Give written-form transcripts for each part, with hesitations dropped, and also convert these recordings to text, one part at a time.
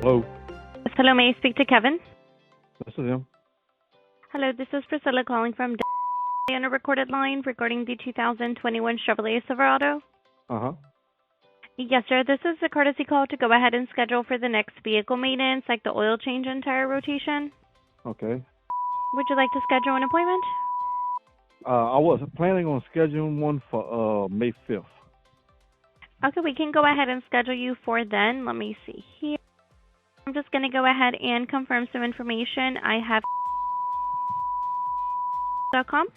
Hello, Hello, may I speak to Kevin? this is him. Hello, this is Priscilla calling from on a recorded line regarding the 2021 Chevrolet Silverado. Uh-huh. Yes, sir. This is a courtesy call to go ahead and schedule for the next vehicle maintenance, like the oil change and tire rotation. Okay. Would you like to schedule an appointment? I was planning on scheduling one for May 5th. Okay, we can go ahead and schedule you for then. Let me see here. I'm just going to go ahead and confirm some information. I have .com.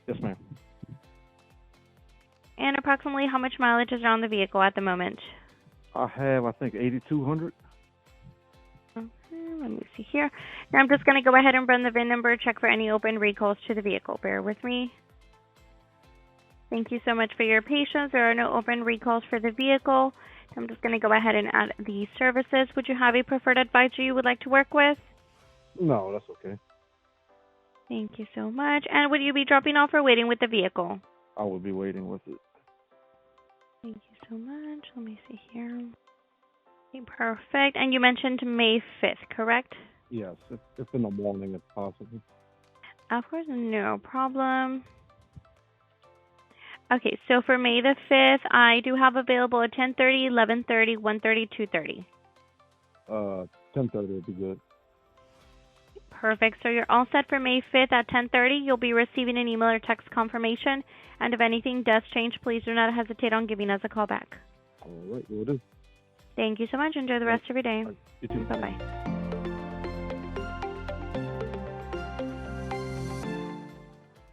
Yes, ma'am. And approximately how much mileage is on the vehicle at the moment? I have, I think, 8,200. Okay, let me see here. Now I'm just going to go ahead and run the VIN number, check for any open recalls to the vehicle. Bear with me. Thank you so much for your patience. There are no open recalls for the vehicle. I'm just going to go ahead and add the services. Would you have a preferred advisor you would like to work with? No, that's okay. Thank you so much. And would you be dropping off or waiting with the vehicle? I will be waiting with it. Thank you so much. Let me see here. Okay, perfect. And you mentioned May 5th, correct? Yes, it's in the morning if possible. Of course, no problem. Okay, so for May the 5th, I do have available at 10:30, 11:30, 1:30, 2:30. 10:30 would be good. Perfect. So you're all set for May 5th at 10:30. You'll be receiving an email or text confirmation. And if anything does change, please do not hesitate on giving us a call back. All right, will do. Thank you so much. Enjoy the rest of your day. All right, you too. Bye-bye.